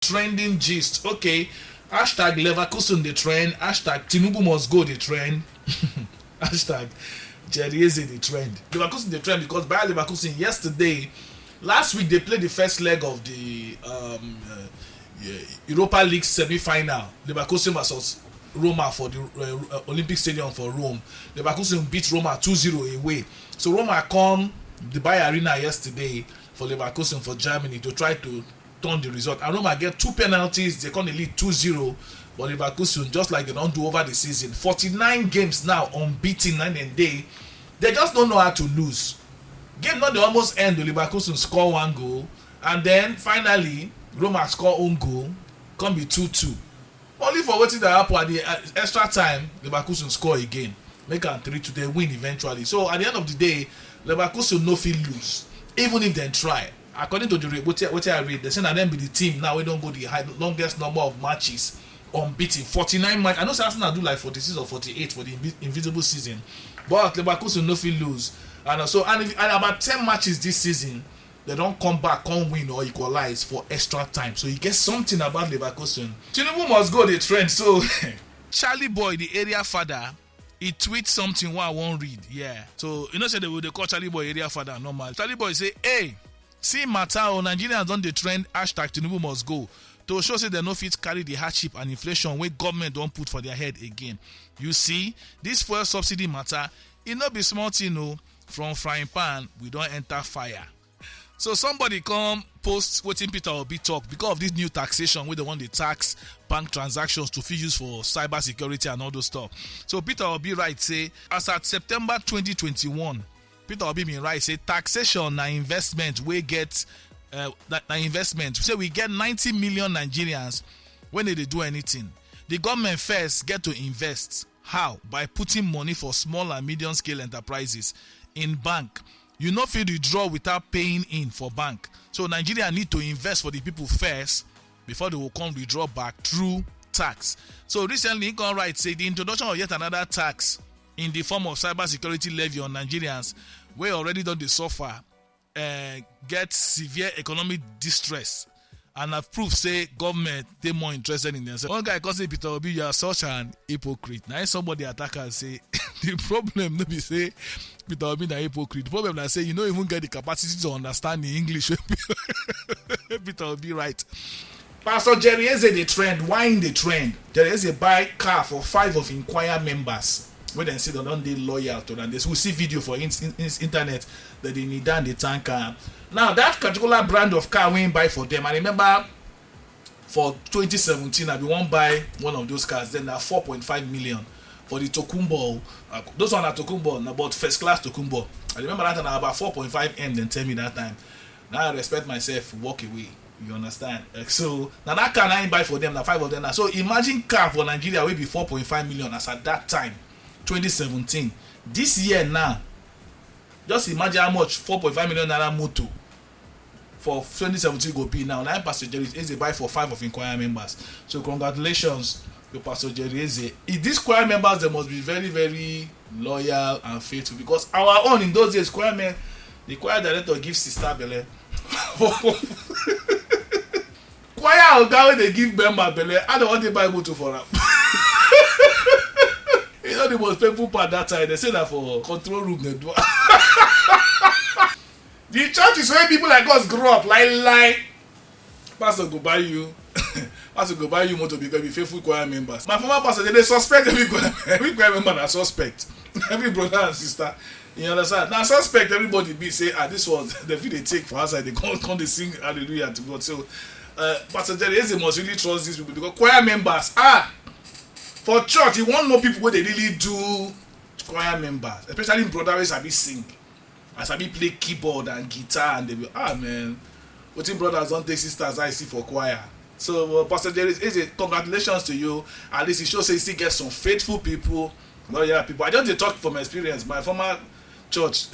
Trending gist. Okay. Hashtag Leverkusen the trend. Hashtag Tinubu must go the trend. Hashtag Jerry Eze the trend. Leverkusen the trend because Bayer Leverkusen yesterday, last week they played the first leg of the Europa League semi-final. Leverkusen versus Roma for the Olympic Stadium for Rome. Leverkusen beat Roma 2-0 away. So Roma come the Bayern Arena yesterday for Leverkusen for Germany to try to turn the result. And Roma get 2 penalties. They come the lead 2-0. But Leverkusen, just like they don't do over the season, 49 games now unbeaten 9 and day. They just don't know how to lose. Game not they almost end. The Leverkusen score 1 goal, and then finally Roma score own goal. Come be 2-2. Only for waiting that happen at the extra time, Leverkusen score again. Make am 3-2. They win eventually. So at the end of the day, Leverkusen no fit lose, even if they try. According to the what I read, they say that them be the team now we don't go the longest number of matches unbeaten, 49 matches. I know Arsenal do like 46 or 48 for the invisible season, but Leverkusen no fit lose. And about 10 matches this season, they don't come back, come win or equalize for extra time. So you get something about Leverkusen. Tinubu must go the trend. So Charlie Boy, the area father, he tweets something what I won't read. Yeah. So you know say they call Charlie Boy area father normal. Charlie Boy say, hey, see matter or Nigerians don the trend hashtag Tinubu must go. To show say they no fit carry the hardship and inflation wey government don put for their head again. You see, this fuel subsidy matter, e no be small thing o. From frying pan, we don enter fire. So somebody come post wetin Peter Obi talk because of this new taxation wey they want the tax bank transactions to fit use for cyber security and all those stuff. So Peter Obi write say, as at September 2021, Peter Obi been write say taxation na investment wey get na investment. Say we get 90 million Nigerians when they do anything. The government first get to invest. How? By putting money for small and medium scale enterprises in bank. You no fit withdraw without paying in for bank. So Nigeria need to invest for the people first before they will come withdraw back through tax. So recently he come write say the introduction of yet another tax in the form of cyber security levy on Nigerians wey already don dey suffer get severe economic distress, and have proof say government dey more interested in themselves. One guy call say Peter Obi, you are such an hypocrite. Now somebody attack and say the problem no be say Peter Obi na hypocrite. The problem na say you no even get the capacity to understand the English. Peter Obi right. Pastor Jerry Eze the trend. Why in the trend? Jerry Eze buy car for 5 of Inquire members. When they say they don't dey loyal to them, they will see video for internet that they need down the tanker. Now that particular brand of car we buy for them. I remember for 2017, I be one buy one of those cars. Then 4.5 million for the Tokumbo. Those one are Tokumbo, about first class Tokumbo. I remember that time about 4.5 M. Then tell me that time. Now I respect myself, walk away. You understand? So now that car I buy for them, now 5 of them. Now. So imagine car for Nigeria will be 4.5 million as at that time. 2017. This year now, just imagine how much 4.5 million naira motor for 2017 go be now. 9 Pastor Jerry Eze buy for 5 of Inquire members. So congratulations to Pastor Jerry Eze. If these choir members, they must be very, very loyal and faithful, because our own in those days, the choir director gives Sister Bele. Choir oga wey they give member Bele, I don't want to buy motor for am. You know the most painful part that time, they say that for control room they do. The church is where people like us grow up. Like pastor go buy you pastor go buy you motor because be faithful choir members. My former pastor, they suspect every choir member na suspect. Every brother and sister, you understand? Now suspect everybody be say this one the video they take for outside, they come they sing hallelujah to God. So Pastor Jerry Eze must really trust these people, because choir members for church, you won't know people where they really do choir members, especially brothers sabi sing, I sabi play keyboard and guitar, and they be man, wetin brothers don't take sisters I see for choir. So Pastor Jerry Eze, congratulations to you. At least it shows you still get some faithful people, loyal people. I just dey talk from experience. My former church,